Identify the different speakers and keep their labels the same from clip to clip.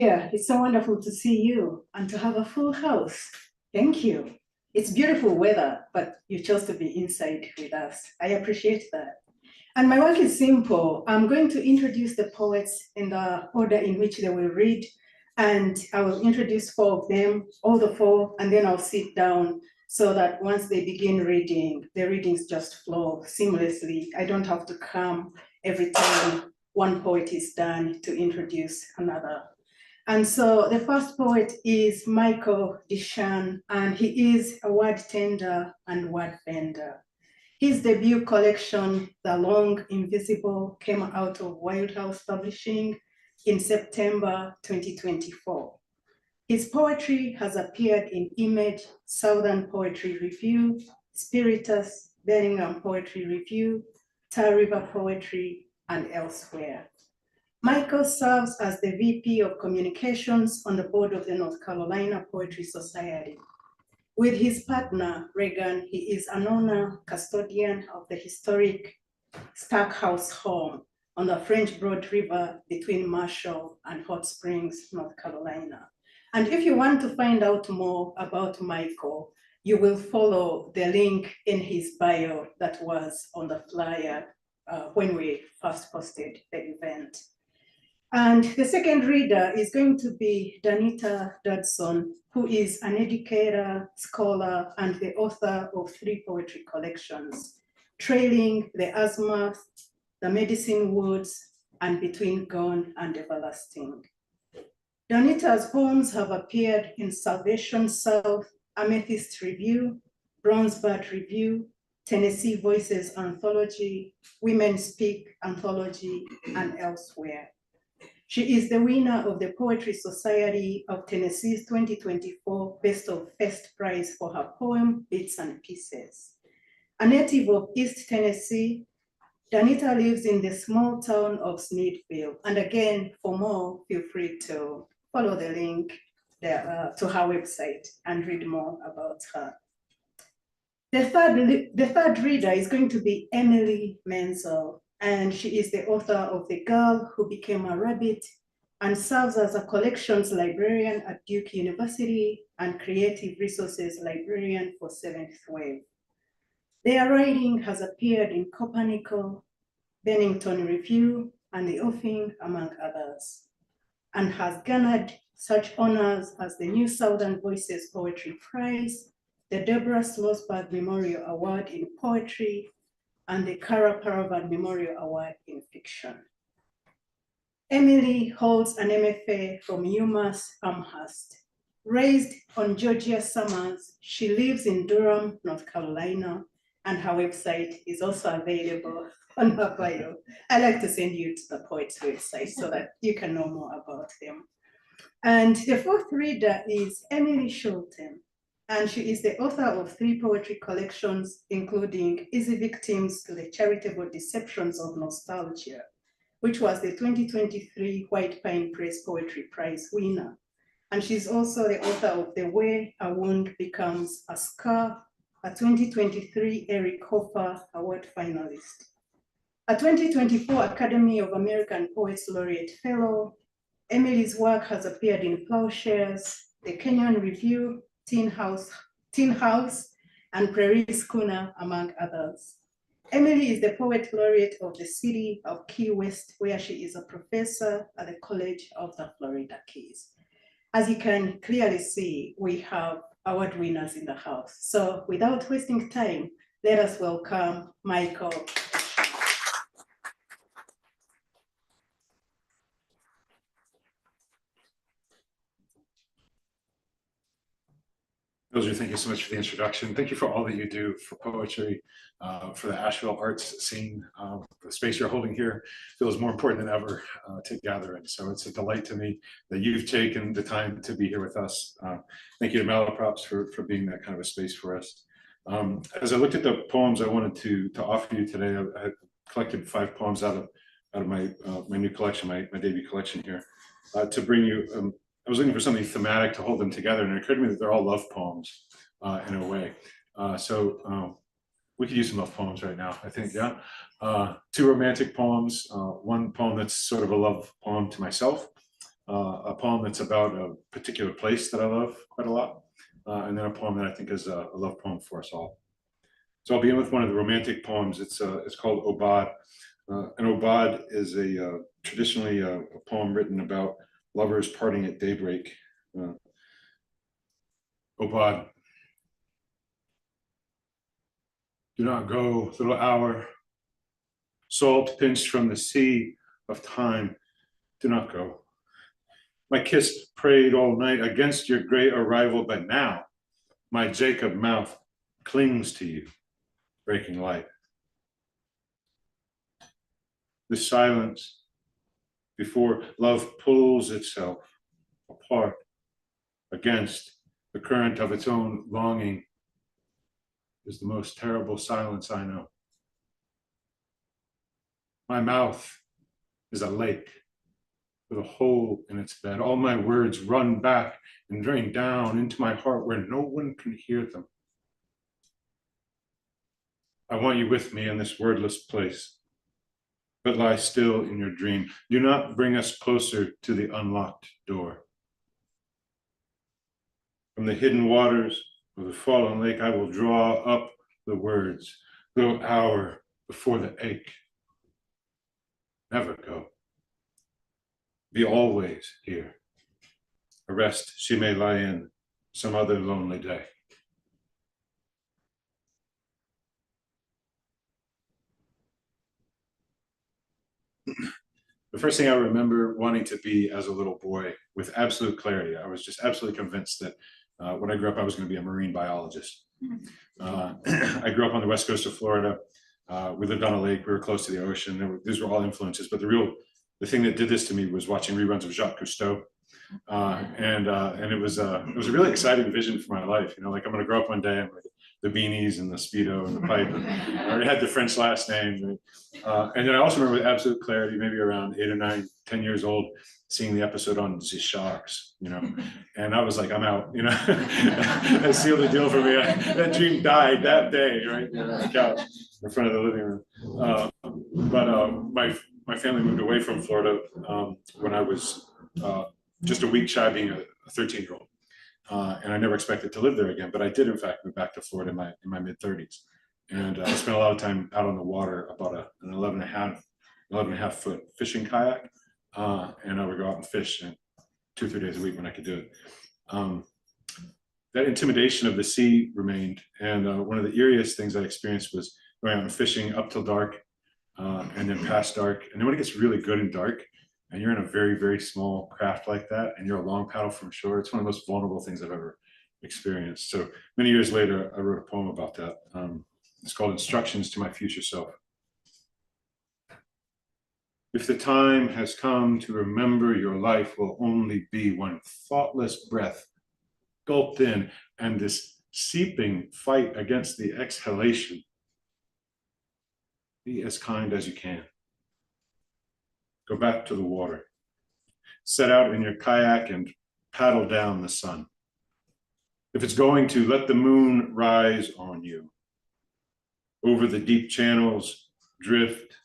Speaker 1: Yeah, it's so wonderful to see you and to have a full house. Thank you. It's beautiful weather, but you chose to be inside with us. I appreciate that. And my work is simple. I'm going to introduce the poets in the order in which they will read, and I will introduce four of them, all the four, and then I'll sit down so that once they begin reading, the readings just flow seamlessly. I don't have to come every time one poet is done to introduce another. And so the first poet is Michael Dechane, and he is a word tender and word bender. His debut collection, The Long Invisible, came out of Wildhouse Publishing in September 2024. His poetry has appeared in Image, Southern Poetry Review, Spiritus, Bellingham Poetry Review, Tar River Poetry, and elsewhere. Michael serves as the VP of Communications on the board of the North Carolina Poetry Society. With his partner, Regan, he is an owner-custodian of the historic Stackhouse home on the French Broad River between Marshall and Hot Springs, North Carolina. And if you want to find out more about Michael, you will follow the link in his bio that was on the flyer when we first posted the event. And the second reader is going to be Danita Dodson, who is an educator, scholar, and the author of 3 poetry collections, Trailing the Azimuth, The Medicine Woods, and Between Gone and Everlasting. Danita's poems have appeared in Salvation South, Amethyst Review, Bronzebird Review, Tennessee Voices Anthology, Women Speak Anthology, and elsewhere. She is the winner of the Poetry Society of Tennessee's 2024 Best of First Prize for her poem, Bits and Pieces. A native of East Tennessee, Danita lives in the small town of Sneedville. And again, for more, feel free to follow the link there, to her website and read more about her. The third reader is going to be Emilie Menzel, and she is the author of The Girl Who Became a Rabbit and serves as a collections librarian at Duke University and creative resources librarian for Seventh Wave. Their writing has appeared in Copernico, Bennington Review, and The Offing, among others, and has garnered such honors as the New Southern Voices Poetry Prize, the Deborah Schlossberg Memorial Award in Poetry, and the Kara Paravan Memorial Award in Fiction. Emilie holds an MFA from UMass Amherst. Raised on Georgia summers, she lives in Durham, North Carolina, and her website is also available on her bio. I like to send you to the poet's website so that you can know more about them. And the fourth reader is Emilie Schulten, and she is the author of 3 poetry collections, including Easy Victims to the Charitable Deceptions of Nostalgia, which was the 2023 White Pine Press Poetry Prize winner. And she's also the author of The Way a Wound Becomes a Scar, a 2023 Eric Hoffer Award Finalist, a 2024 Academy of American Poets Laureate Fellow. Emilie's work has appeared in Ploughshares, the Kenyon Review, Tin House, and Prairie Schooner, among others. Emilie is the Poet Laureate of the city of Key West, where she is a professor at the College of the Florida Keys. As you can clearly see, we have award winners in the house. So without wasting time, let us welcome Michael.
Speaker 2: Rosie, thank you so much for the introduction. Thank you for all that you do for poetry, for the Asheville arts scene. The space you're holding here feels more important than ever to gather in. So it's a delight to me that you've taken the time to be here with us. Thank you to Malaprops for being that kind of a space for us. As I looked at the poems I wanted to offer you today, I collected 5 poems out of my new collection, my debut collection here, to bring you. I was looking for something thematic to hold them together, and it occurred to me that they're all love poems in a way. So we could use some love poems right now, I think, yeah. 2 romantic poems, one poem that's sort of a love poem to myself, a poem that's about a particular place that I love quite a lot, and then a poem that I think is a love poem for us all. So I'll begin with one of the romantic poems. It's called Obad. An Obad is traditionally a poem written about lovers parting at daybreak. Obad. Do not go, little hour, salt pinched from the sea of time. Do not go. My kiss prayed all night against your great arrival, but now my Jacob mouth clings to you, breaking light. The silence before love pulls itself apart against the current of its own longing is the most terrible silence I know. My mouth is a lake with a hole in its bed. All my words run back and drain down into my heart where no one can hear them. I want you with me in this wordless place, but lie still in your dream. Do not bring us closer to the unlocked door. From the hidden waters of the fallen lake, I will draw up the words, little hour before the ache. Never go. Be always here. A rest she may lie in some other lonely day. The first thing I remember wanting to be as a little boy with absolute clarity, I was just absolutely convinced that when I grew up, I was going to be a marine biologist. I grew up on the west coast of Florida. We lived on a lake. We were close to the ocean. These were all influences, but the thing that did this to me was watching reruns of Jacques Cousteau. And it was a really exciting vision for my life. You know, like I'm going to grow up one day and the beanies and the Speedo and the pipe. And I already had the French last name. And then I also remember with absolute clarity, maybe around 8 or 9, 10 years old, seeing the episode on the Sharks, you know, and I was like, I'm out, you know, that sealed the deal for me. That dream died that day, right, on the couch in front of the living room. But my family moved away from Florida when I was just a week shy of being a 13-year-old. And I never expected to live there again, but I did in fact move back to Florida in my mid-30s. And I spent a lot of time out on the water, about an 11 and a half foot fishing kayak. And I would go out and fish 2 or 3 days a week when I could do it. That intimidation of the sea remained. And one of the eeriest things I experienced was going out and fishing up till dark and then past dark. And then when it gets really good and dark, and you're in a very, very small craft like that, and you're a long paddle from shore, it's one of the most vulnerable things I've ever experienced. So many years later, I wrote a poem about that. It's called Instructions to My Future Self. If the time has come to remember your life will only be one thoughtless breath gulped in and this seeping fight against the exhalation, be as kind as you can. Go back to the water. Set out in your kayak and paddle down the sun. If it's going to, let the moon rise on you. Over the deep channels, drift,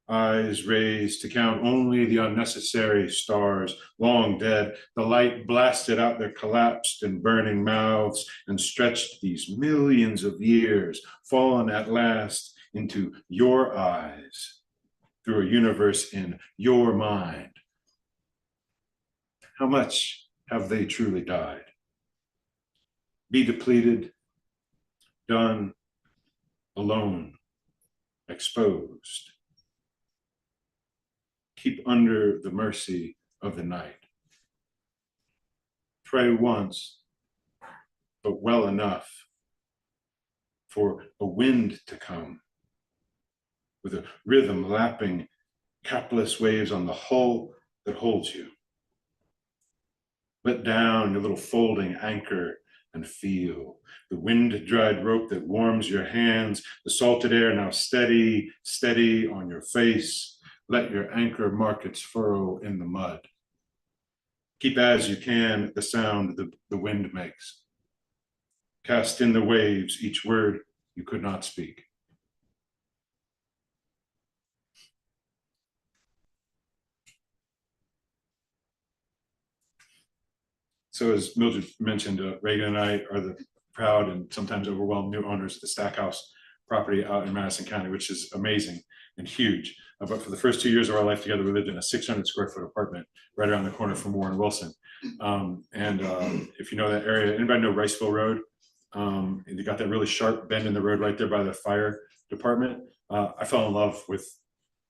Speaker 2: eyes raised to count only the unnecessary stars, long dead. The light blasted out their collapsed and burning mouths and stretched these millions of years, fallen at last into your eyes, through a universe in your mind. How much have they truly died? Be depleted, done, alone, exposed. Keep under the mercy of the night. Pray once, but well enough for a wind to come with a rhythm lapping capless waves on the hull that holds you. Let down your little folding anchor and feel the wind-dried rope that warms your hands, the salted air now steady, steady on your face. Let your anchor mark its furrow in the mud. Keep as you can the sound the wind makes. Cast in the waves each word you could not speak. So as Mildred mentioned, Regan and I are the proud and sometimes overwhelmed new owners of the Stackhouse property out in Madison County, which is amazing and huge. But for the first 2 years of our life together, we lived in a 600 square foot apartment right around the corner from Warren Wilson. If you know that area, anybody know Riceville Road? You got that really sharp bend in the road right there by the fire department. I fell in love with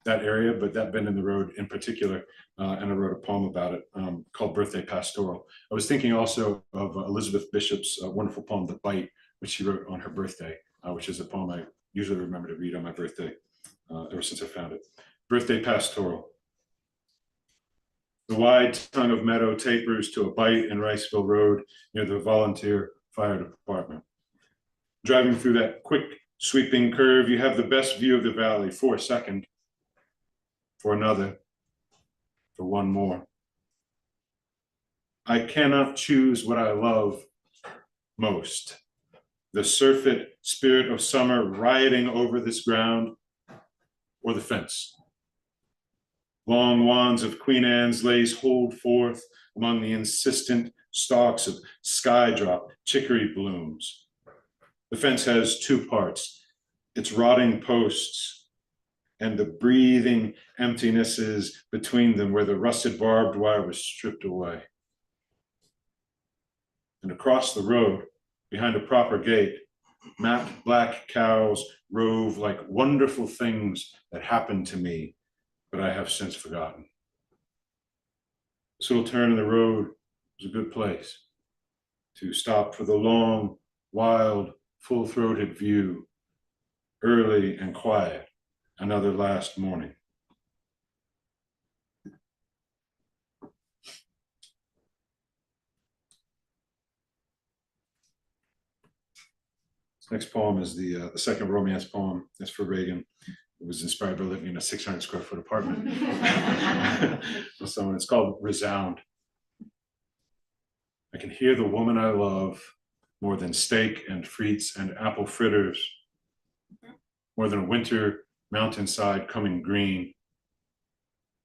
Speaker 2: that area, but that bend in the road in particular, and I wrote a poem about it called Birthday Pastoral. I was thinking also of Elizabeth Bishop's wonderful poem, The Bite, which she wrote on her birthday, which is a poem I usually remember to read on my birthday ever since I found it. Birthday Pastoral. The wide tongue of meadow tapers to a bite in Riceville Road near the volunteer fire department. Driving through that quick sweeping curve, you have the best view of the valley for a second, for another, for one more. I cannot choose what I love most. The surfeit spirit of summer rioting over this ground, or the fence. Long wands of Queen Anne's lace hold forth among the insistent stalks of skydrop chicory blooms. The fence has two parts, its rotting posts and the breathing emptinesses between them where the rusted barbed wire was stripped away. And across the road, behind a proper gate, mapped black cows rove like wonderful things that happened to me, but I have since forgotten. This little turn in the road was a good place to stop for the long, wild, full-throated view, early and quiet, another last morning. This next poem is the second romance poem. It's for Regan. It was inspired by living in a 600 square foot apartment with someone. It's called Resound. I can hear the woman I love more than steak and frites and apple fritters, more than a winter mountainside coming green,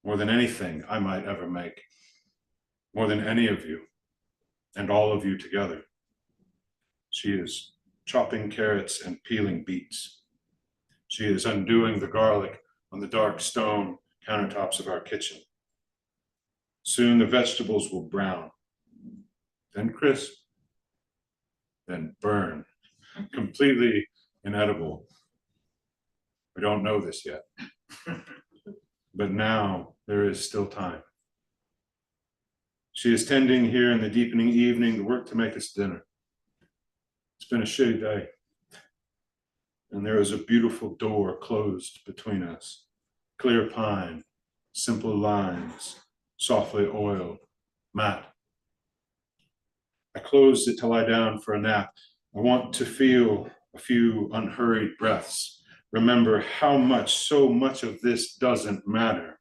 Speaker 2: more than anything I might ever make, more than any of you and all of you together. She is chopping carrots and peeling beets. She is undoing the garlic on the dark stone countertops of our kitchen. Soon the vegetables will brown, then crisp, then burn, completely inedible. We don't know this yet, but now there is still time. She is tending here in the deepening evening the work to make us dinner. It's been a shitty day, and there is a beautiful door closed between us. Clear pine, simple lines, softly oiled, matte. I closed it to lie down for a nap. I want to feel a few unhurried breaths. Remember how much so much of this doesn't matter.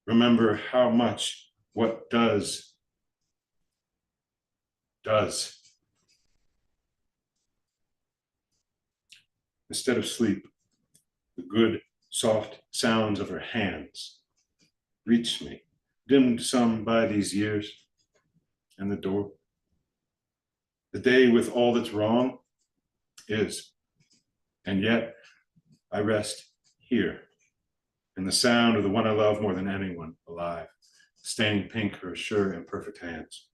Speaker 2: Remember how much what does. Instead of sleep, the good, soft sounds of her hands reached me, dimmed some by these years, and the door. The day with all that's wrong is, and yet I rest here in the sound of the one I love more than anyone alive, staining pink her sure and perfect hands.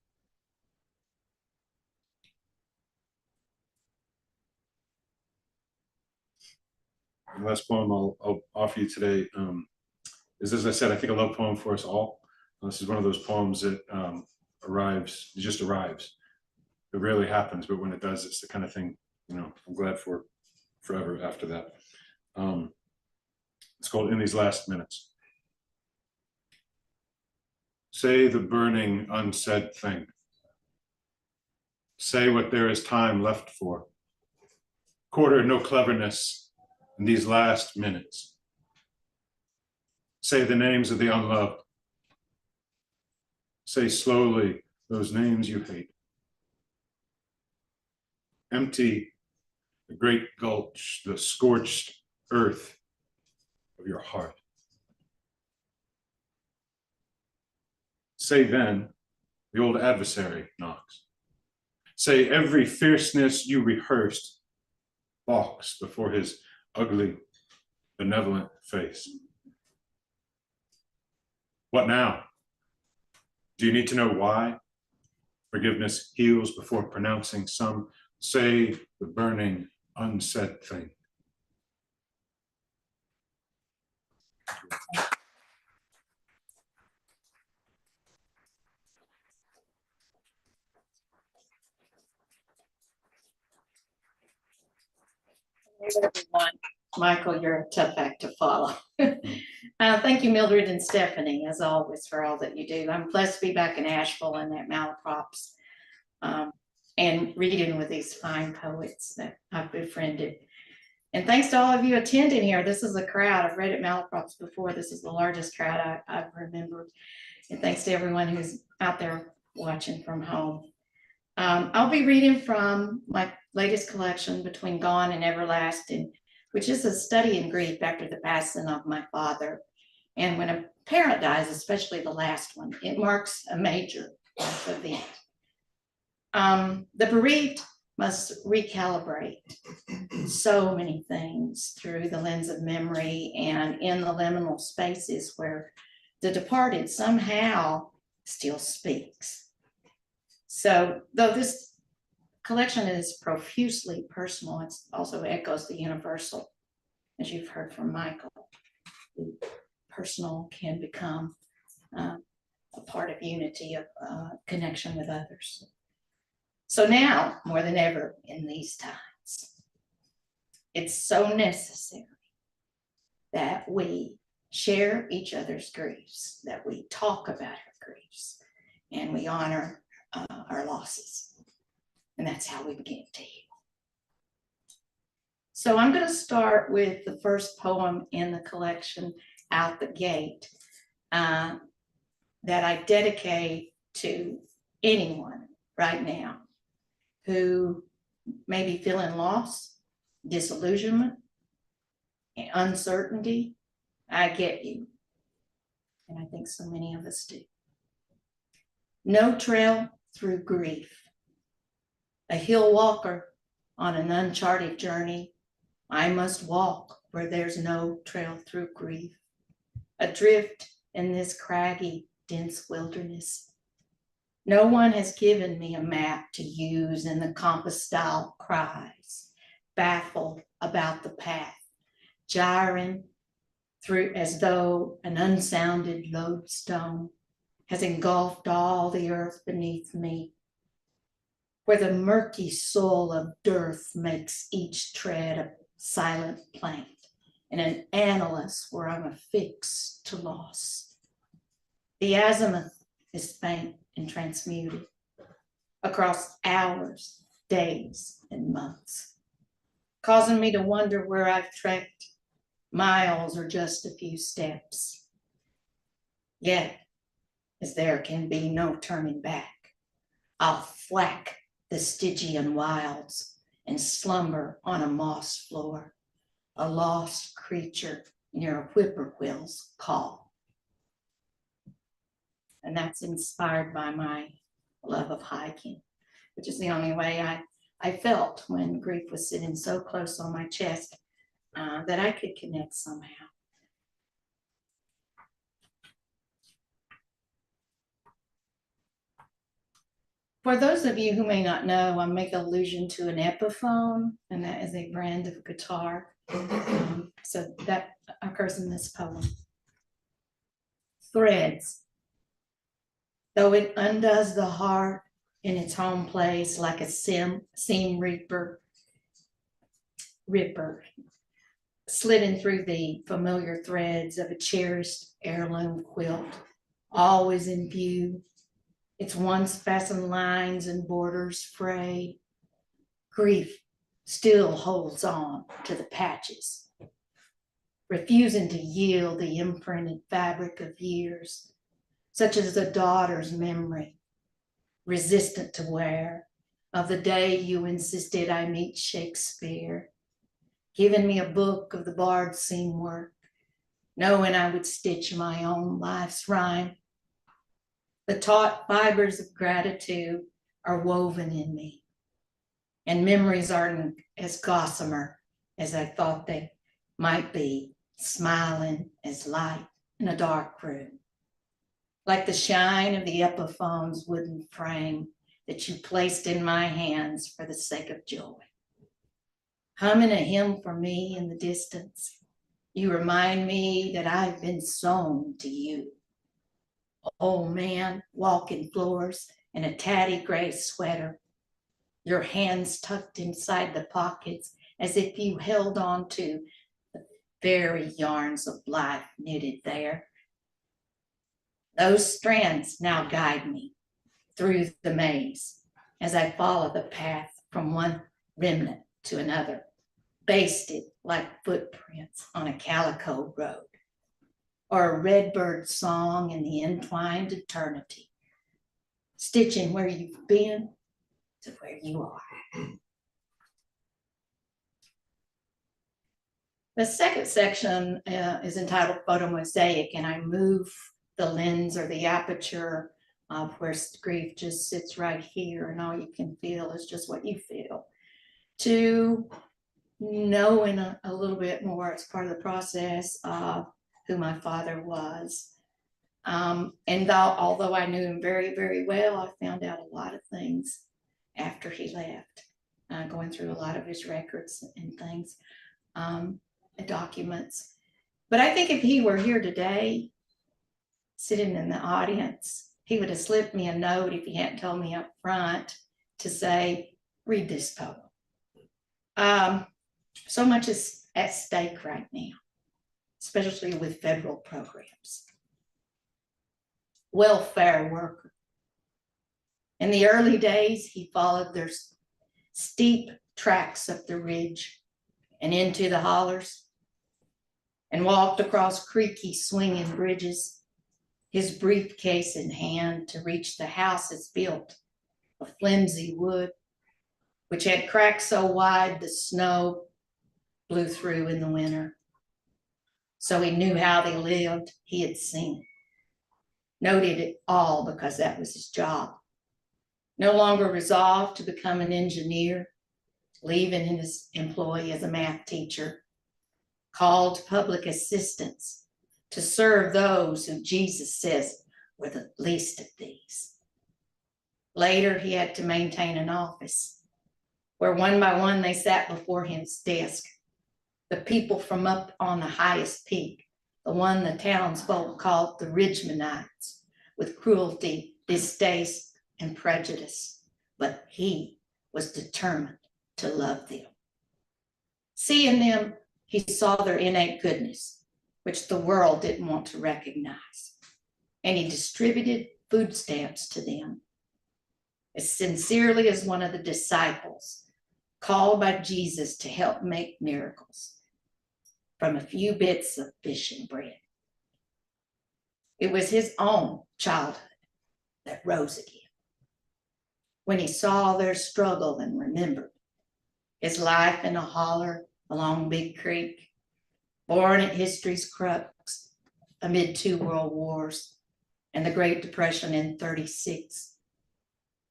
Speaker 2: The last poem I'll offer you today is, as I said, I think a love poem for us all. This is one of those poems that just arrives. It rarely happens, but when it does, it's the kind of thing, I'm glad for forever after that. It's called In These Last Minutes. Say the burning, unsaid thing. Say what there is time left for. Quarter no cleverness in these last minutes. Say the names of the unloved. Say slowly those names you hate. Empty the great gulch, the scorched earth of your heart. Say then The old adversary knocks. Say every fierceness you rehearsed balks before his ugly, benevolent face. What now? Do you need to know why? Forgiveness heals before pronouncing some say the burning, unsaid thing.
Speaker 3: Everyone. Michael, you're a tough act to follow. Thank you, Mildred and Stephanie, as always, for all that you do. I'm blessed to be back in Asheville and at Malaprops and reading with these fine poets that I've befriended. And thanks to all of you attending here. This is a crowd. I've read at Malaprops before. This is the largest crowd I've remembered. And thanks to everyone who's out there watching from home. I'll be reading from my latest collection, Between Gone and Everlasting, which is a study in grief after the passing of my father. And when a parent dies, especially the last one, it marks a major life event. The bereaved must recalibrate so many things through the lens of memory and in the liminal spaces where the departed somehow still speaks. So though this collection is profusely personal, it also echoes the universal, as you've heard from Michael. The personal can become a part of unity, of connection with others. So now, more than ever in these times, it's so necessary that we share each other's griefs, that we talk about our griefs, and we honor our losses. And that's how we begin to heal. So I'm going to start with the first poem in the collection, Out the Gate, that I dedicate to anyone right now who may be feeling loss, disillusionment, and uncertainty. I get you. And I think so many of us do. No trail through grief. A hill walker on an uncharted journey, I must walk where there's no trail through grief. Adrift in this craggy, dense wilderness. No one has given me a map to use, and the compass style cries, baffled about the path, gyring through as though an unsounded lodestone has engulfed all the earth beneath me, where the murky soul of dearth makes each tread a silent plaint, and an analyst where I'm affixed to loss. The azimuth is faint and transmuted across hours, days, and months, causing me to wonder where I've trekked, miles or just a few steps. Yet, as there can be no turning back, I'll flack the Stygian wilds and slumber on a moss floor, a lost creature near a whippoorwill's call. And that's inspired by my love of hiking, which is the only way I felt when grief was sitting so close on my chest that I could connect somehow. For those of you who may not know, I make allusion to an Epiphone, and that is a brand of guitar. So that occurs in this poem. Threads. Though it undoes the heart in its home place like a seam ripper, slitting through the familiar threads of a cherished heirloom quilt, always in view. Its once fastened lines and borders frayed. Grief still holds on to the patches, refusing to yield the imprinted fabric of years, such as the daughter's memory, resistant to wear, of the day you insisted I meet Shakespeare, giving me a book of the bard's seam work, knowing I would stitch my own life's rhyme. The taut fibers of gratitude are woven in me, and memories aren't as gossamer as I thought they might be, smiling as light in a dark room, like the shine of the Epiphone's wooden frame that you placed in my hands for the sake of joy. Humming a hymn for me in the distance, you remind me that I've been sown to you. Old man, walking floors in a tatty gray sweater, your hands tucked inside the pockets as if you held on to the very yarns of life knitted there. Those strands now guide me through the maze as I follow the path from one remnant to another, basted like footprints on a calico road, or a redbird song in the entwined eternity, stitching where you've been to where you are. The second section is entitled Photo Mosaic, and I move the lens or the aperture of where grief just sits right here, and all you can feel is just what you feel, to knowing a little bit more as part of the process of who my father was. And although I knew him very, very well, I found out a lot of things after he left, going through a lot of his records and things, documents. But I think if he were here today, sitting in the audience, he would have slipped me a note if he hadn't told me up front to say, read this poem. So much is at stake right now, especially with federal programs. Welfare worker. In the early days, he followed their steep tracks up the ridge and into the hollers and walked across creaky swinging bridges, his briefcase in hand to reach the houses built of flimsy wood, which had cracks so wide the snow blew through in the winter. So he knew how they lived. He had seen it, noted it all because that was his job. No longer resolved to become an engineer, leaving his employ as a math teacher, called to public assistance to serve those who Jesus says were the least of these. Later, he had to maintain an office where one by one they sat before his desk. The people from up on the highest peak, the one the townsfolk called the Richmondites, with cruelty, distaste, and prejudice. But he was determined to love them. Seeing them, he saw their innate goodness, which the world didn't want to recognize. And he distributed food stamps to them as sincerely as one of the disciples called by Jesus to help make miracles from a few bits of fish and bread. It was his own childhood that rose again when he saw their struggle and remembered his life in a holler along Big Creek, born at history's crux amid 2 world wars and the Great Depression in 36,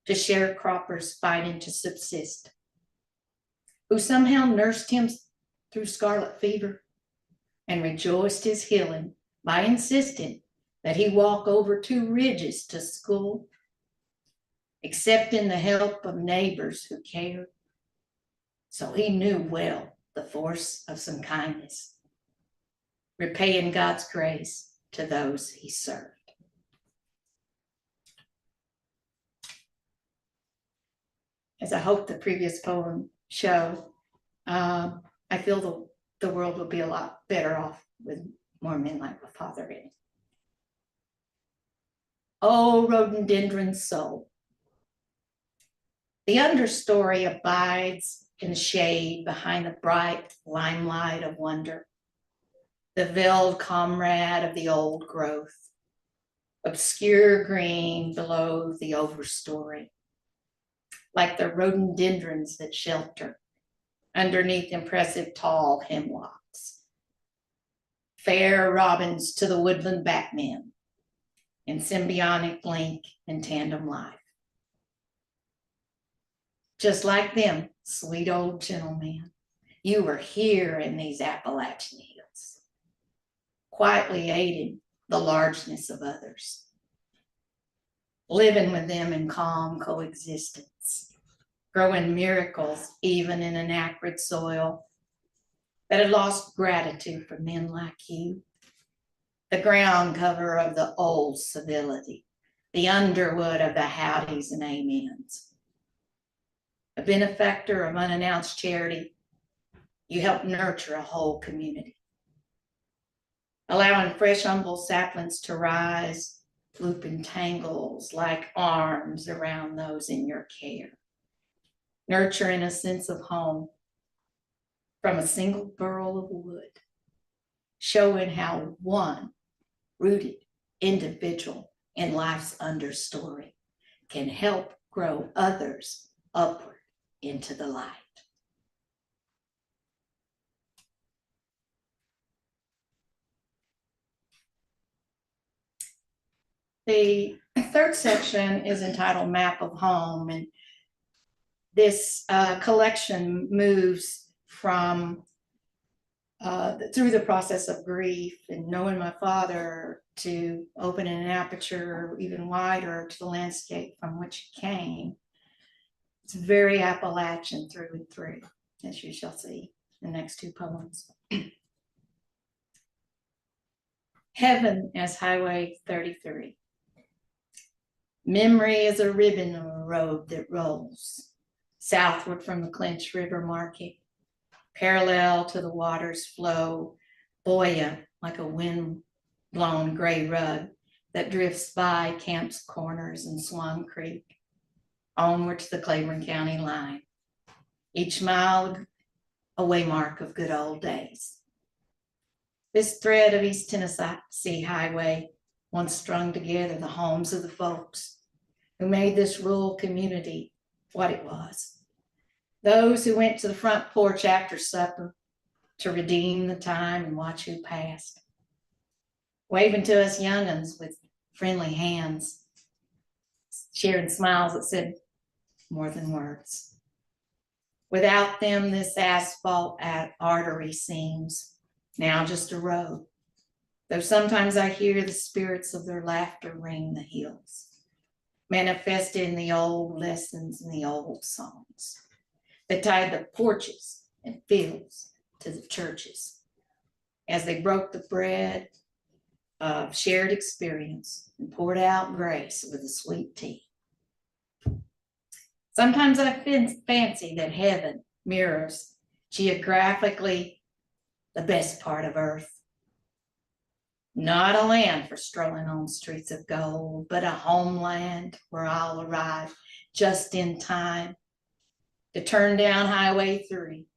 Speaker 3: to sharecroppers fighting to subsist, who somehow nursed him through scarlet fever and rejoiced his healing by insisting that he walk over 2 ridges to school, accepting the help of neighbors who cared. So he knew well the force of some kindness, repaying God's grace to those he served. As I hope the previous poem showed, I feel the world will be a lot better off with more men like my father in it. Oh, rhododendron soul. The understory abides in shade behind the bright limelight of wonder, the veiled comrade of the old growth, obscure green below the overstory, like the rhododendrons that shelter underneath impressive tall hemlocks. Fair robins to the woodland batmen, in symbiotic link and tandem life. Just like them, sweet old gentlemen, you were here in these Appalachian hills, quietly aiding the largeness of others, living with them in calm coexistence, growing miracles even in an acrid soil that had lost gratitude for men like you, the ground cover of the old civility, the underwood of the howdies and amens. A benefactor of unannounced charity, you help nurture a whole community, allowing fresh, humble saplings to rise, looping tangles like arms around those in your care, nurturing a sense of home from a single burl of wood, showing how one rooted individual in life's understory can help grow others upward into the light. The third section is entitled Map of Home, and this collection moves from through the process of grief and knowing my father to opening an aperture even wider to the landscape from which he came. It's very Appalachian through and through, as you shall see in the next two poems. Heaven as Highway 33. Memory is a ribbon of a road that rolls southward from the Clinch River market, parallel to the water's flow, buoyant like a wind-blown gray rug that drifts by Camps Corners and Swan Creek, onward to the Claiborne County line. Each mile a waymark of good old days. This thread of East Tennessee Highway once strung together the homes of the folks who made this rural community what it was. Those who went to the front porch after supper to redeem the time and watch who passed, waving to us young'uns with friendly hands, sharing smiles that said more than words. Without them, this asphalt artery seems now just a road, though sometimes I hear the spirits of their laughter ring the hills, manifested in the old lessons and the old songs that tied the porches and fields to the churches as they broke the bread of shared experience and poured out grace with a sweet tea. Sometimes I fancy that heaven mirrors geographically the best part of earth. Not a land for strolling on streets of gold, but a homeland where I'll arrive just in time to turn down Highway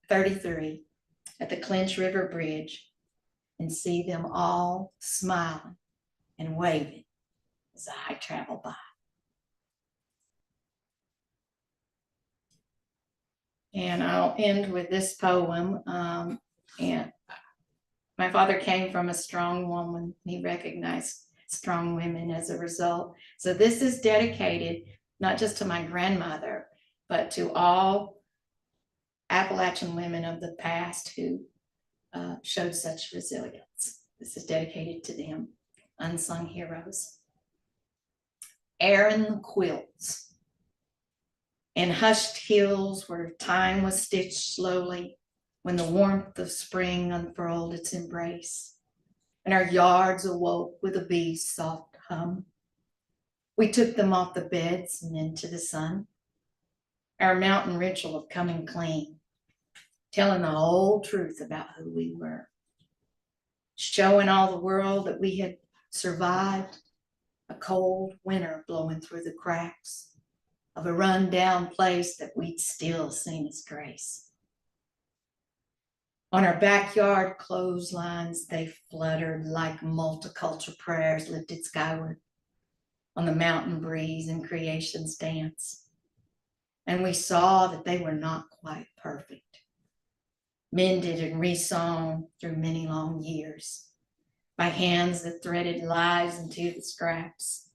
Speaker 3: 33 at the Clinch River Bridge and see them all smiling and waving as I travel by. And I'll end with this poem. And my father came from a strong woman. He recognized strong women as a result. So this is dedicated not just to my grandmother, but to all Appalachian women of the past who showed such resilience. This is dedicated to them, unsung heroes. Aaron the Quilts. In hushed hills where time was stitched slowly, when the warmth of spring unfurled its embrace, and our yards awoke with a bee's soft hum, we took them off the beds and into the sun. Our mountain ritual of coming clean, telling the whole truth about who we were, showing all the world that we had survived a cold winter blowing through the cracks of a run-down place that we'd still seen as grace. On our backyard clotheslines, they fluttered like multicultural prayers lifted skyward on the mountain breeze and creation's dance. And we saw that they were not quite perfect, mended and resewn through many long years, by hands that threaded lives into the scraps,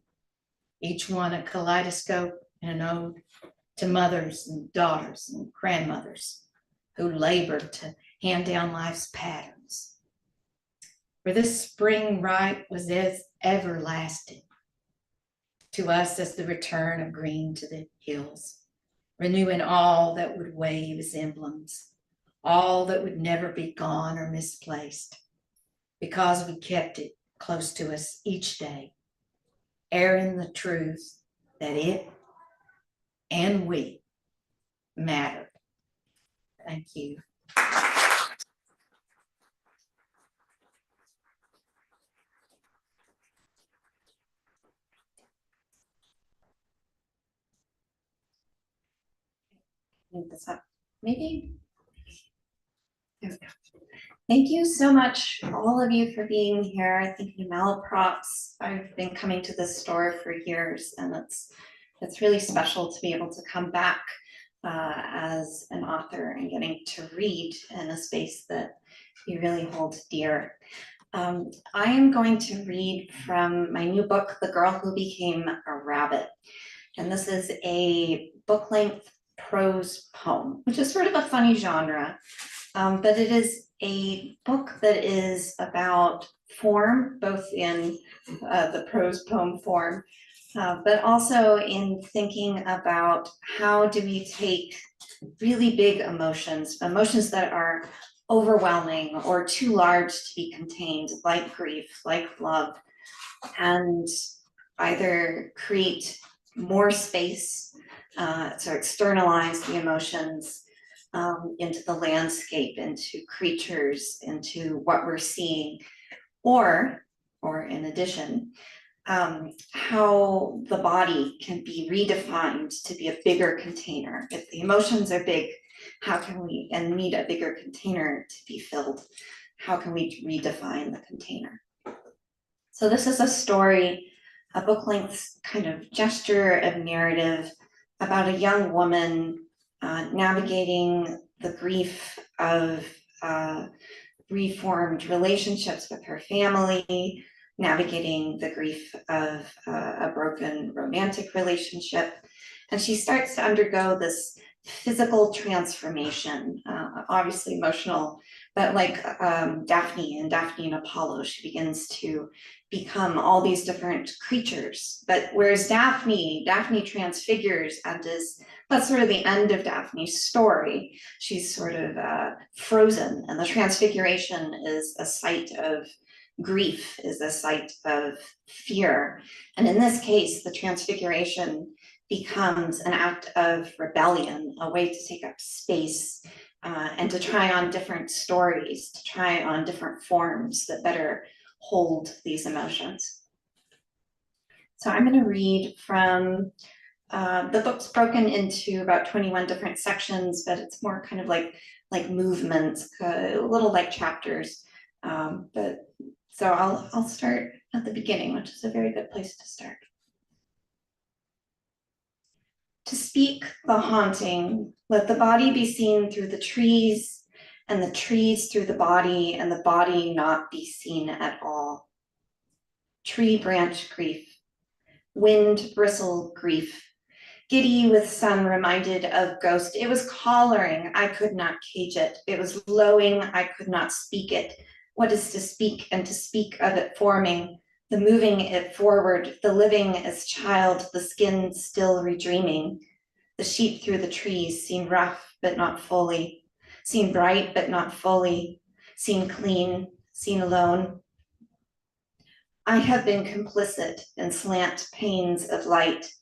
Speaker 3: each one a kaleidoscope and an ode to mothers and daughters and grandmothers who labored to hand down life's patterns. For this spring rite was as everlasting to us as the return of green to the hills, renewing all that would wave as emblems, all that would never be gone or misplaced, because we kept it close to us each day, airing the truth that it and we mattered. Thank you.
Speaker 4: Link this up. Maybe. There we go. Thank you so much, all of you, for being here. Thank you, Malaprops. I've been coming to this store for years, and it's really special to be able to come back as an author and getting to read in a space that you really hold dear. I am going to read from my new book, The Girl Who Became a Rabbit. And this is a book-length prose poem, which is sort of a funny genre, but it is a book that is about form, both in the prose poem form, but also in thinking about how do we take really big emotions that are overwhelming or too large to be contained, like grief, like love, and either create more space to externalize the emotions into the landscape, into creatures, into what we're seeing, or in addition, how the body can be redefined to be a bigger container. If the emotions are big, how can we, and need a bigger container to be filled, how can we redefine the container? So this is a story, a book-length kind of gesture of narrative about a young woman navigating the grief of reformed relationships with her family, navigating the grief of a broken romantic relationship. And she starts to undergo this physical transformation, obviously emotional, but like Daphne and Apollo, she begins to become all these different creatures. But whereas Daphne transfigures and that's sort of the end of Daphne's story. She's sort of frozen, and the transfiguration is a site of grief, is a site of fear. And in this case, the transfiguration becomes an act of rebellion, a way to take up space and to try on different stories, to try on different forms that better hold these emotions. So I'm going to read from the book's broken into about 21 different sections, but it's more kind of like movements, a little like chapters. So I'll start at the beginning, which is a very good place to start. To speak the haunting, let the body be seen through the trees, and the trees through the body, and the body not be seen at all. Tree branch grief, wind bristle grief, giddy with sun reminded of ghost. It was collaring, I could not cage it. It was lowing, I could not speak it. What is to speak, and to speak of it forming, the moving it forward, the living as child, the skin still redreaming. The sheet through the trees, seen rough but not fully, seen bright but not fully, seen clean, seen alone. I have been complicit in slant panes of light.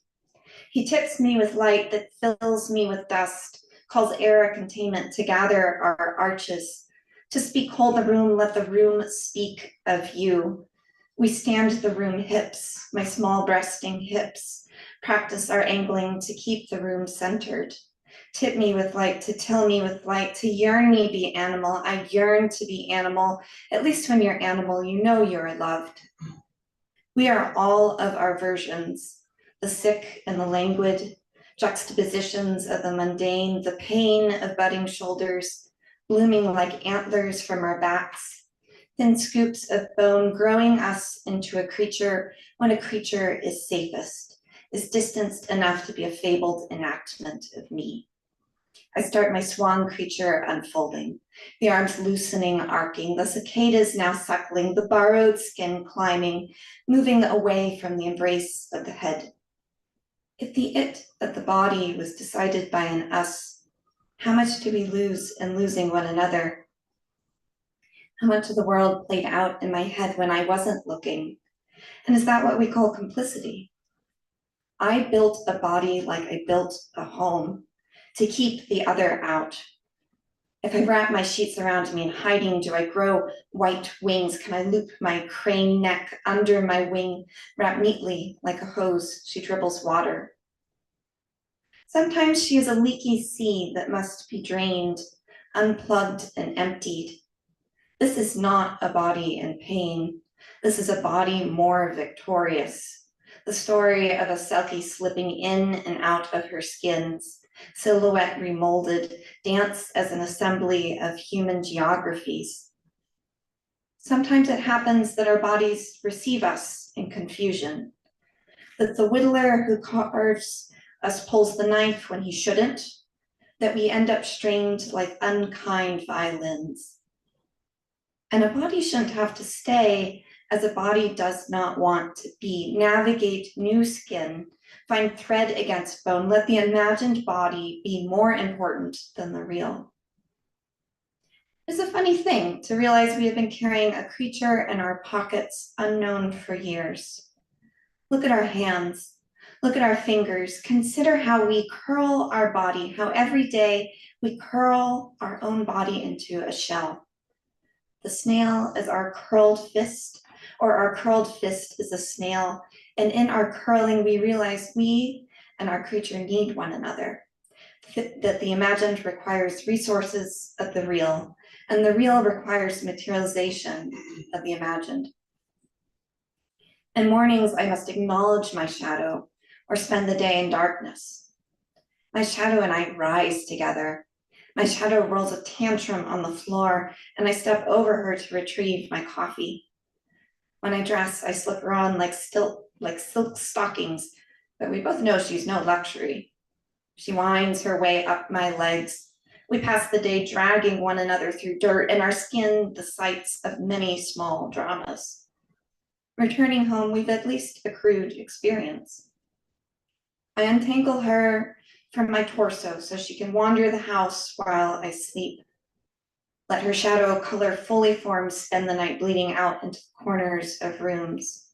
Speaker 4: He tips me with light that fills me with dust, calls air a containment to gather our arches. To speak hold the room, let the room speak of you. We stand the room hips, my small breasting hips, practice our angling to keep the room centered. Tip me with light, to tell me with light, to yearn me be animal. I yearn to be animal. At least when you're animal, you know you're loved. We are all of our versions, the sick and the languid, juxtapositions of the mundane, the pain of budding shoulders, blooming like antlers from our backs, thin scoops of bone growing us into a creature when a creature is safest, is distanced enough to be a fabled enactment of me. I start my swan creature unfolding, the arms loosening, arcing, the cicadas now suckling, the borrowed skin climbing, moving away from the embrace of the head. If the it of the body was decided by an us, how much do we lose in losing one another? How much of the world played out in my head when I wasn't looking? And is that what we call complicity? I built a body like I built a home to keep the other out. If I wrap my sheets around me in hiding, do I grow white wings? Can I loop my crane neck under my wing, wrap neatly like a hose she dribbles water? Sometimes she is a leaky sea that must be drained, unplugged and emptied. This is not a body in pain. This is a body more victorious. The story of a selkie slipping in and out of her skins, silhouette remolded, dance as an assembly of human geographies. Sometimes it happens that our bodies receive us in confusion, that the whittler who carves us pulls the knife when he shouldn't, that we end up stringed like unkind violins. And a body shouldn't have to stay as a body does not want to be. Navigate new skin, find thread against bone. Let the imagined body be more important than the real. It's a funny thing to realize we have been carrying a creature in our pockets unknown for years. Look at our hands. Look at our fingers. Consider how we curl our body, how every day we curl our own body into a shell. The snail is our curled fist, or our curled fist is a snail. And in our curling, we realize we and our creature need one another, that the imagined requires resources of the real, and the real requires materialization of the imagined. In mornings, I must acknowledge my shadow or spend the day in darkness. My shadow and I rise together. My shadow rolls a tantrum on the floor, and I step over her to retrieve my coffee. When I dress, I slip her on like silk stockings, but we both know she's no luxury. She winds her way up my legs. We pass the day dragging one another through dirt, and our skin the sites of many small dramas. Returning home, we've at least accrued experience. I untangle her from my torso so she can wander the house while I sleep. Let her shadow color fully formed spend the night bleeding out into the corners of rooms.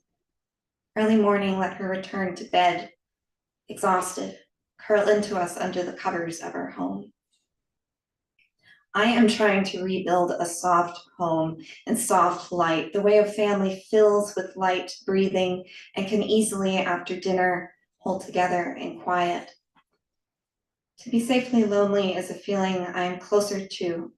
Speaker 4: Early morning, let her return to bed, exhausted, curl into us under the covers of our home. I am trying to rebuild a soft home and soft light, the way a family fills with light breathing and can easily, after dinner, hold together in quiet. To be safely lonely is a feeling I am closer to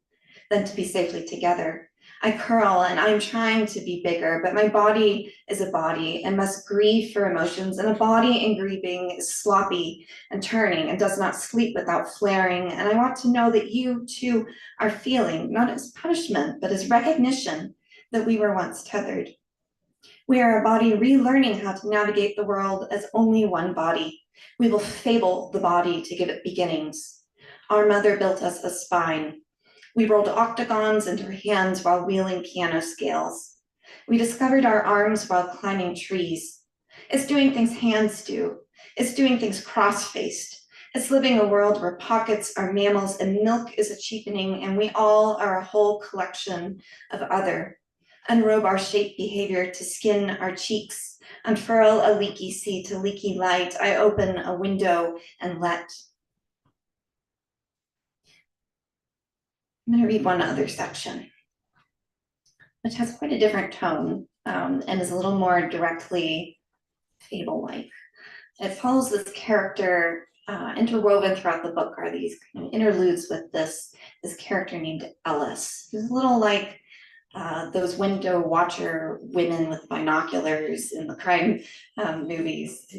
Speaker 4: than to be safely together. I curl and I'm trying to be bigger, but my body is a body and must grieve for emotions, and a body in grieving is sloppy and turning and does not sleep without flaring. And I want to know that you too are feeling, not as punishment, but as recognition that we were once tethered. We are a body relearning how to navigate the world as only one body. We will fable the body to give it beginnings. Our mother built us a spine. We rolled octagons into her hands while wheeling piano scales. We discovered our arms while climbing trees. It's doing things hands do. It's doing things cross-faced. It's living a world where pockets are mammals and milk is a cheapening, and we all are a whole collection of other. Unrobe our shape behavior to skin our cheeks, unfurl a leaky sea to leaky light. I open a window and let. I'm going to read one other section, which has quite a different tone and is a little more directly fable-like. It follows this character, interwoven throughout the book are these kind of interludes with this character named Ellis, who's a little like those window watcher women with binoculars in the crime movies,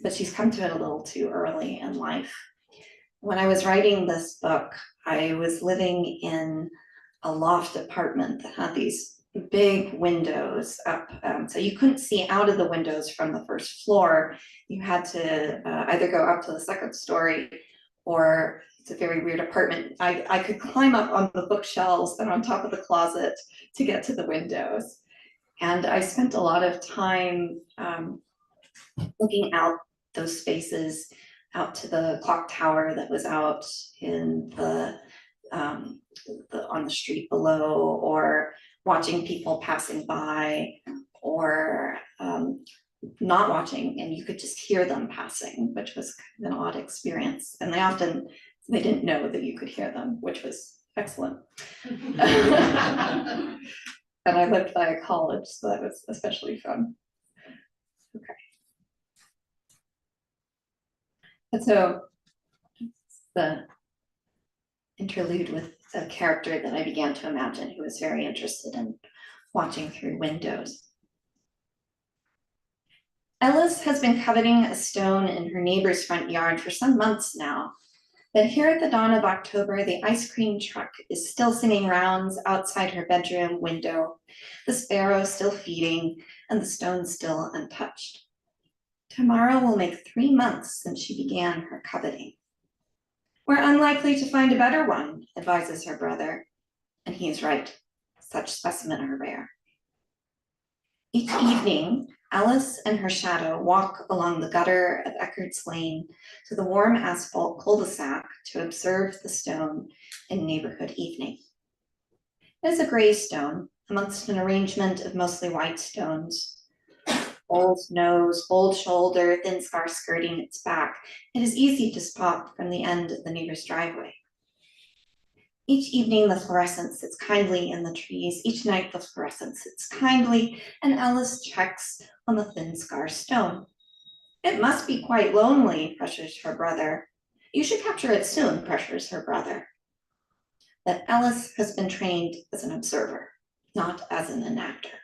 Speaker 4: but she's come to it a little too early in life. When I was writing this book, I was living in a loft apartment that had these big windows up. So you couldn't see out of the windows from the first floor. You had to either go up to the second story, or it's a very weird apartment. I could climb up on the bookshelves and on top of the closet to get to the windows. And I spent a lot of time looking out those spaces, out to the clock tower that was out in on the street below, or watching people passing by, or not watching, and you could just hear them passing, which was kind of an odd experience. And they didn't know that you could hear them, which was excellent. And I lived by a college, so that was especially fun. Okay. And so the interlude with a character that I began to imagine, who was very interested in watching through windows. Ellis has been coveting a stone in her neighbor's front yard for some months now. But here at the dawn of October, the ice cream truck is still singing rounds outside her bedroom window, the sparrow still feeding, and the stone still untouched. Tomorrow will make 3 months since she began her coveting. We're unlikely to find a better one, advises her brother, and he is right. Such specimen are rare. Each evening, Alice and her shadow walk along the gutter of Eckart's Lane to the warm asphalt cul-de-sac to observe the stone in neighborhood evening. It is a gray stone amongst an arrangement of mostly white stones. Old nose, bold shoulder, thin scar skirting its back. It is easy to spot from the end of the neighbor's driveway. Each evening, the fluorescence sits kindly in the trees. Each night, the fluorescence sits kindly, and Alice checks on the thin scar stone. It must be quite lonely, pressures her brother. You should capture it soon, pressures her brother. But Alice has been trained as an observer, not as an enactor.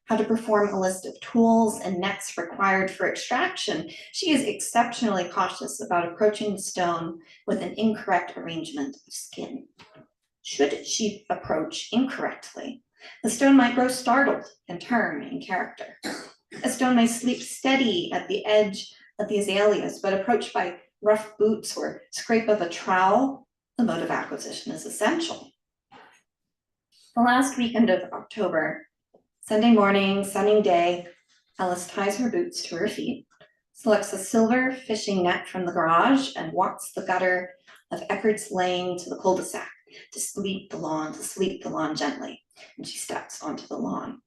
Speaker 4: How to perform a list of tools and nets required for extraction, she is exceptionally cautious about approaching the stone with an incorrect arrangement of skin. Should she approach incorrectly, the stone might grow startled and turn in character. A stone may sleep steady at the edge of the azaleas, but approached by rough boots or scrape of a trowel, the mode of acquisition is essential. The last weekend of October, Sunday morning, sunny day, Alice ties her boots to her feet, selects a silver fishing net from the garage, and walks the gutter of Eckart's Lane to the cul-de-sac to sweep the lawn gently, and she steps onto the lawn.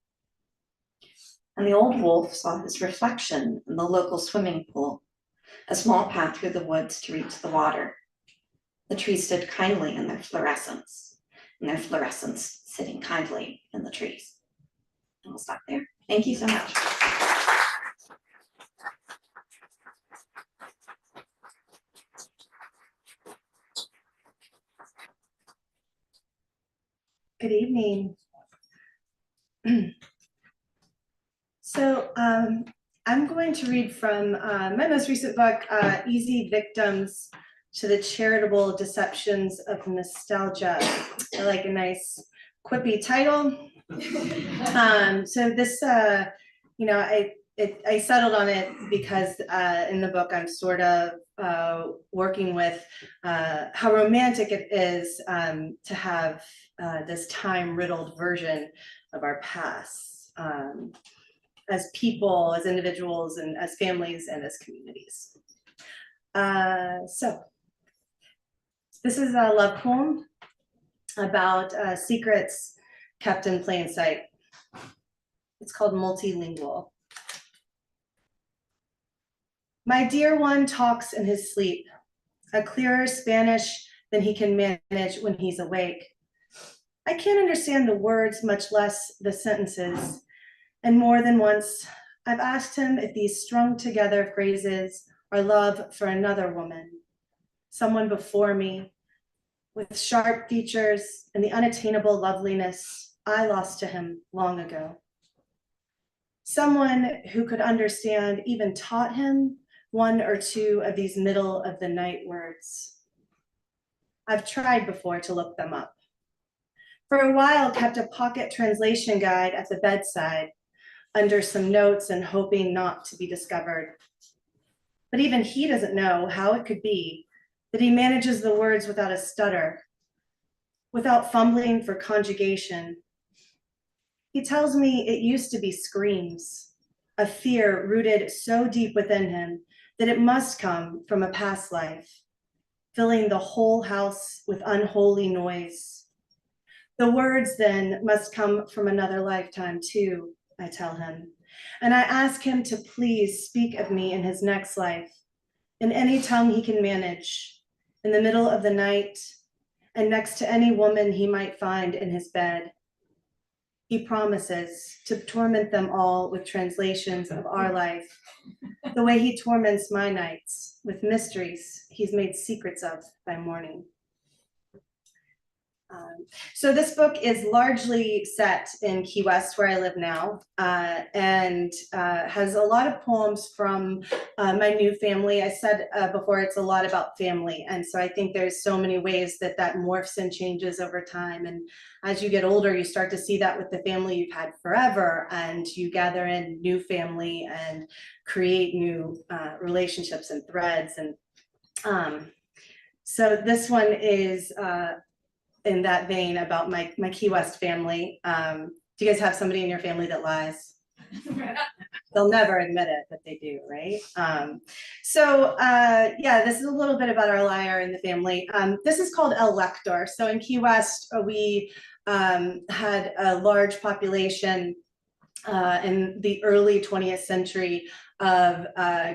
Speaker 4: And the old wolf saw his reflection in the local swimming pool, a small path through the woods to reach the water. The trees stood kindly in their fluorescence, and their fluorescence sitting kindly in the trees. And we'll stop there. Thank you so much.
Speaker 5: Good evening. So I'm going to read from my most recent book, Easy Victims to the Charitable Deceptions of Nostalgia. I like a nice quippy title. So this, I settled on it because in the book I'm sort of working with how romantic it is to have this time-riddled version of our past as people, as individuals, and as families, and as communities. So this is a love poem about secrets kept in plain sight. It's called Multilingual. My dear one talks in his sleep, a clearer Spanish than he can manage when he's awake. I can't understand the words, much less the sentences. And more than once, I've asked him if these strung together phrases are love for another woman, someone before me, with sharp features and the unattainable loveliness I lost to him long ago. Someone who could understand, even taught him, one or two of these middle of the night words. I've tried before to look them up. For a while, kept a pocket translation guide at the bedside, under some notes and hoping not to be discovered. But even he doesn't know how it could be that he manages the words without a stutter, without fumbling for conjugation. He tells me it used to be screams, a fear rooted so deep within him that it must come from a past life, filling the whole house with unholy noise. The words then must come from another lifetime too, I tell him. And I ask him to please speak of me in his next life, in any tongue he can manage, in the middle of the night, and next to any woman he might find in his bed. He promises to torment them all with translations of our life, the way he torments my nights with mysteries he's made secrets of by morning. So this book is largely set in Key West, where I live now, and has a lot of poems from my new family. I said before, it's a lot about family, and so I think there's so many ways that that morphs and changes over time. And as you get older, you start to see that with the family you've had forever, and you gather in new family and create new relationships and threads. And so this one is in that vein about my Key West family. Do you guys have somebody in your family that lies? They'll never admit it, but they do, right? Yeah, this is a little bit about our liar in the family. This is called El Lector. So in Key West, we had a large population in the early 20th century of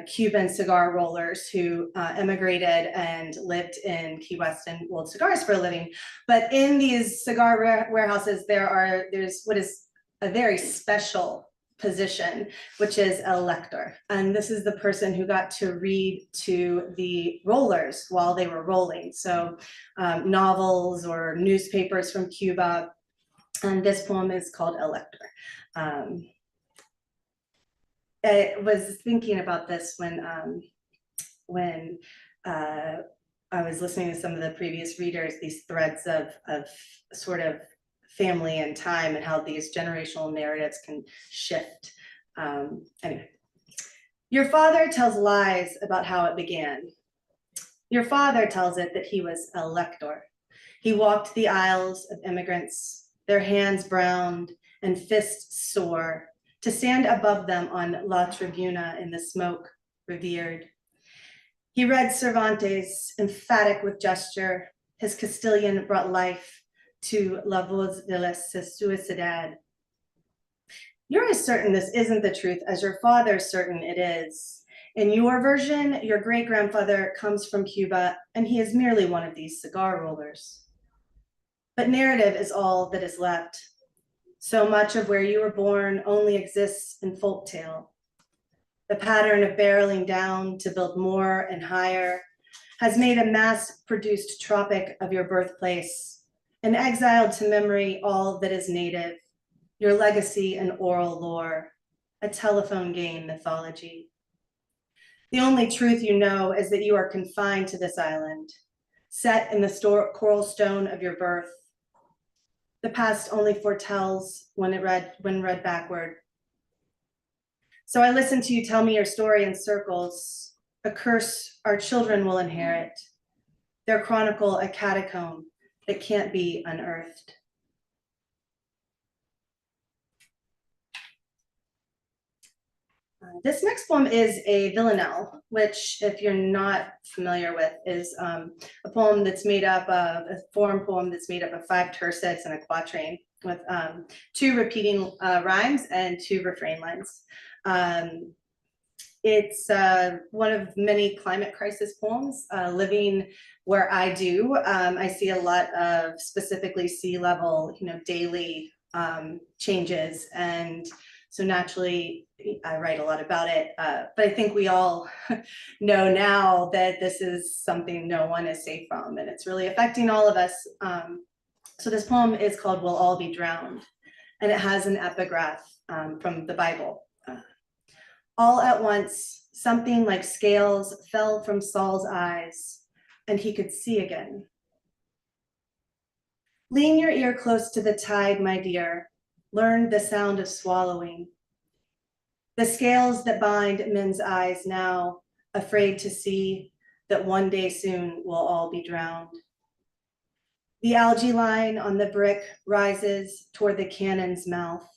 Speaker 5: Cuban cigar rollers who emigrated and lived in Key West and rolled cigars for a living. But in these cigar warehouses, there's what is a very special position, which is a lector. And this is the person who got to read to the rollers while they were rolling. So novels or newspapers from Cuba. And this poem is called El Lector. I was thinking about this when I was listening to some of the previous readers, these threads of sort of family and time and how these generational narratives can shift. Anyway, your father tells lies about how it began. Your father tells it that he was a lector. He walked the aisles of immigrants, their hands browned and fists sore, to stand above them on La Tribuna in the smoke, revered. He read Cervantes, emphatic with gesture. His Castilian brought life to La Voz de la Suicidad. You're as certain this isn't the truth as your father's certain it is. In your version, your great-grandfather comes from Cuba, and he is merely one of these cigar rollers. But narrative is all that is left. So much of where you were born only exists in folktale. The pattern of barreling down to build more and higher has made a mass-produced tropic of your birthplace and exiled to memory all that is native, your legacy and oral lore, a telephone game mythology. The only truth you know is that you are confined to this island, set in the coral stone of your birth. The past only foretells when read backward. So I listen to you tell me your story in circles, a curse our children will inherit, their chronicle a catacomb that can't be unearthed. This next poem is a villanelle, which, if you're not familiar with, is a poem that's made up of a form poem that's made up of 5 tercets and a quatrain with 2 repeating rhymes and 2 refrain lines. It's one of many climate crisis poems. Living where I do, I see a lot of specifically sea level, daily changes, and so naturally I write a lot about it. But I think we all know now that this is something no one is safe from, and it's really affecting all of us. So this poem is called "We'll All Be Drowned," and it has an epigraph from the Bible. All at once, something like scales fell from Saul's eyes, and he could see again. Lean your ear close to the tide, my dear. Learn the sound of swallowing. The scales that bind men's eyes now, afraid to see that one day soon we'll all be drowned. The algae line on the brick rises toward the cannon's mouth.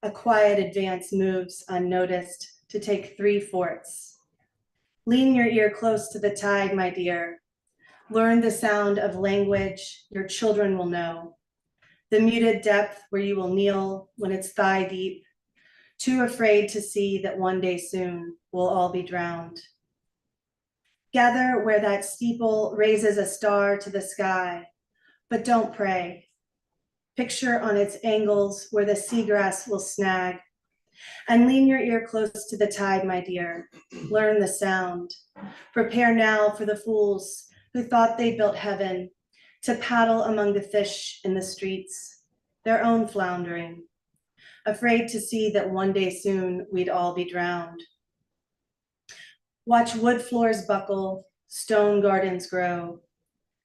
Speaker 5: A quiet advance moves unnoticed to take 3 forts. Lean your ear close to the tide, my dear. Learn the sound of language your children will know. The muted depth where you will kneel when it's thigh deep, too afraid to see that one day soon we'll all be drowned. Gather where that steeple raises a star to the sky, but don't pray. Picture on its angles where the seagrass will snag, and lean your ear close to the tide, my dear. Learn the sound. Prepare now for the fools who thought they built heaven to paddle among the fish in the streets, their own floundering, afraid to see that one day soon we'd all be drowned. Watch wood floors buckle, stone gardens grow.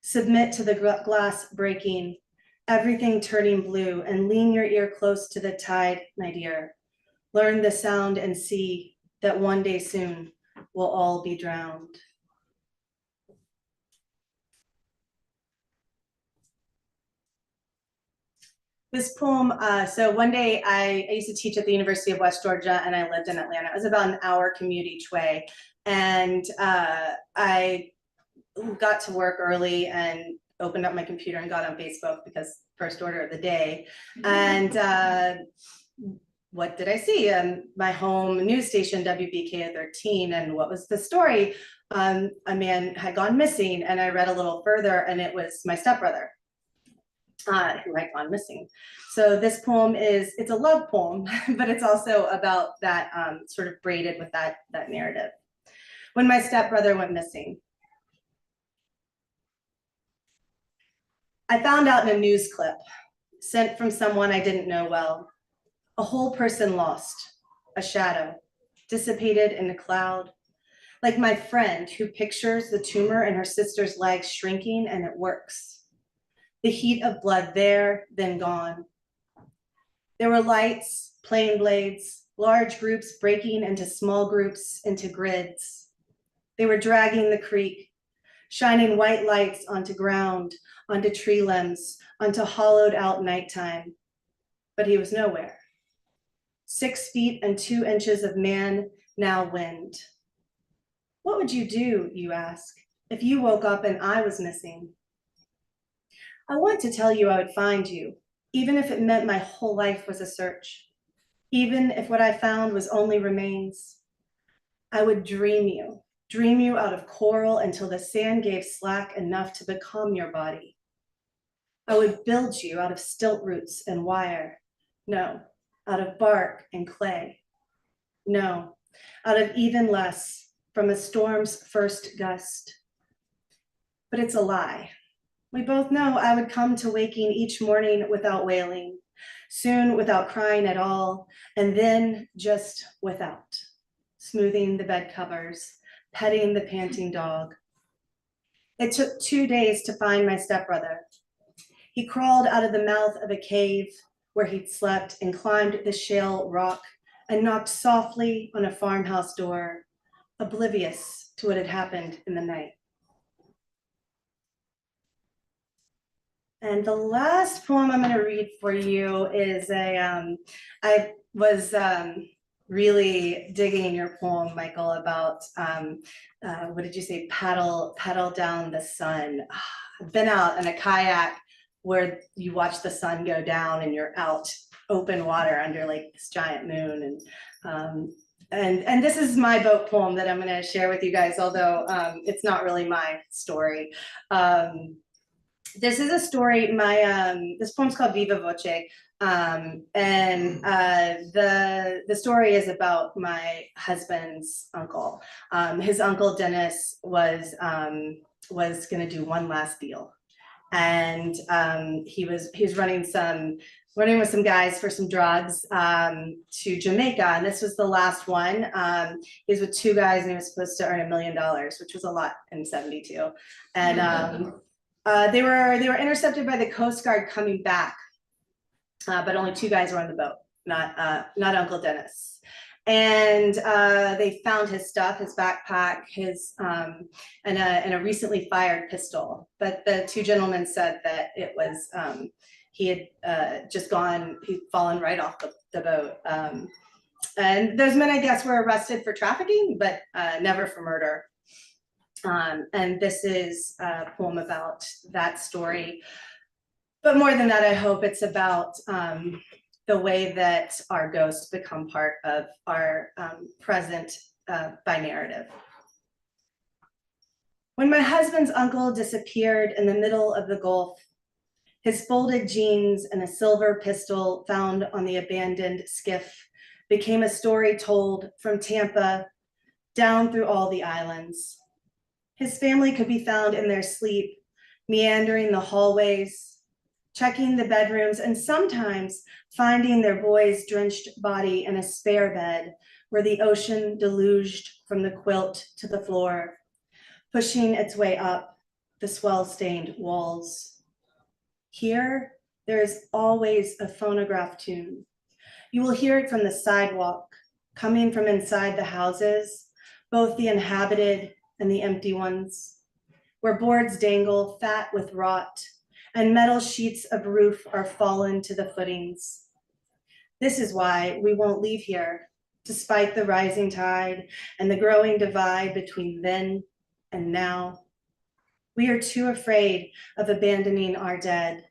Speaker 5: Submit to the glass breaking, everything turning blue, and lean your ear close to the tide, my dear. Learn the sound and see that one day soon we'll all be drowned. This poem, so one day I used to teach at the University of West Georgia and I lived in Atlanta. It was about an hour commute each way. And I got to work early and opened up my computer and got on Facebook because first order of the day. And what did I see? My home news station, WBK 13. And what was the story? A man had gone missing, and I read a little further and it was my stepbrother who had gone missing. So this poem it's a love poem, but it's also about that sort of braided with that narrative. When my stepbrother went missing, I found out in a news clip sent from someone I didn't know well, a whole person lost, a shadow, dissipated in a cloud, like my friend who pictures the tumor in her sister's leg shrinking and it works. The heat of blood there, then gone. There were lights, plane blades, large groups breaking into small groups, into grids. They were dragging the creek, shining white lights onto ground, onto tree limbs, onto hollowed out nighttime. But he was nowhere. 6 feet and 2 inches of man, now wind. What would you do, you ask, if you woke up and I was missing? I want to tell you I would find you, even if it meant my whole life was a search, even if what I found was only remains. I would dream you out of coral until the sand gave slack enough to become your body. I would build you out of stilt roots and wire. No, out of bark and clay. No, out of even less, from a storm's first gust. But it's a lie. We both know I would come to waking each morning without wailing, soon without crying at all, and then just without, smoothing the bed covers, petting the panting dog. It took 2 days to find my stepbrother. He crawled out of the mouth of a cave where he'd slept and climbed the shale rock and knocked softly on a farmhouse door, oblivious to what had happened in the night. And the last poem I'm going to read for you is I was really digging your poem, Michael, about, what did you say, paddle down the sun. I've been out in a kayak where you watch the sun go down and you're out open water under like this giant moon. And this is my boat poem that I'm going to share with you guys, although it's not really my story. This is a story, this poem's called Viva Voce, and the story is about my husband's uncle. His uncle Dennis was gonna do one last deal. And he was running with some guys for some drugs to Jamaica, and this was the last one. He was with 2 guys and he was supposed to earn $1 million, which was a lot in '72. And They were intercepted by the Coast Guard coming back, but only 2 guys were on the boat, not Uncle Dennis. And they found his stuff, his backpack, and a recently fired pistol. But the 2 gentlemen said that it was he had he'd fallen right off the boat. And those men, I guess, were arrested for trafficking, but never for murder. And this is a poem about that story. But more than that, I hope it's about the way that our ghosts become part of our present by narrative. When my husband's uncle disappeared in the middle of the Gulf, his folded jeans and a silver pistol found on the abandoned skiff became a story told from Tampa down through all the islands. His family could be found in their sleep, meandering the hallways, checking the bedrooms, and sometimes finding their boy's drenched body in a spare bed where the ocean deluged from the quilt to the floor, pushing its way up the swell-stained walls. Here, there is always a phonograph tune. You will hear it from the sidewalk, coming from inside the houses, both the inhabited and the empty ones, where boards dangle fat with rot and metal sheets of roof are fallen to the footings. This is why we won't leave here, despite the rising tide and the growing divide between then and now. We are too afraid of abandoning our dead,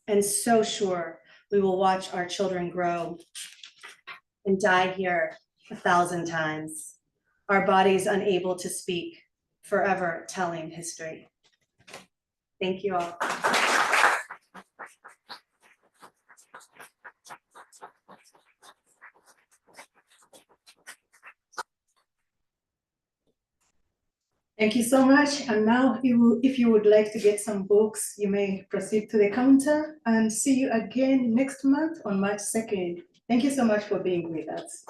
Speaker 5: and so sure we will watch our children grow and die here 1,000 times, our bodies unable to speak, forever telling history. Thank you all.
Speaker 1: Thank you so much. And now if you would like to get some books, you may proceed to the counter, and see you again next month on March 2nd. Thank you so much for being with us.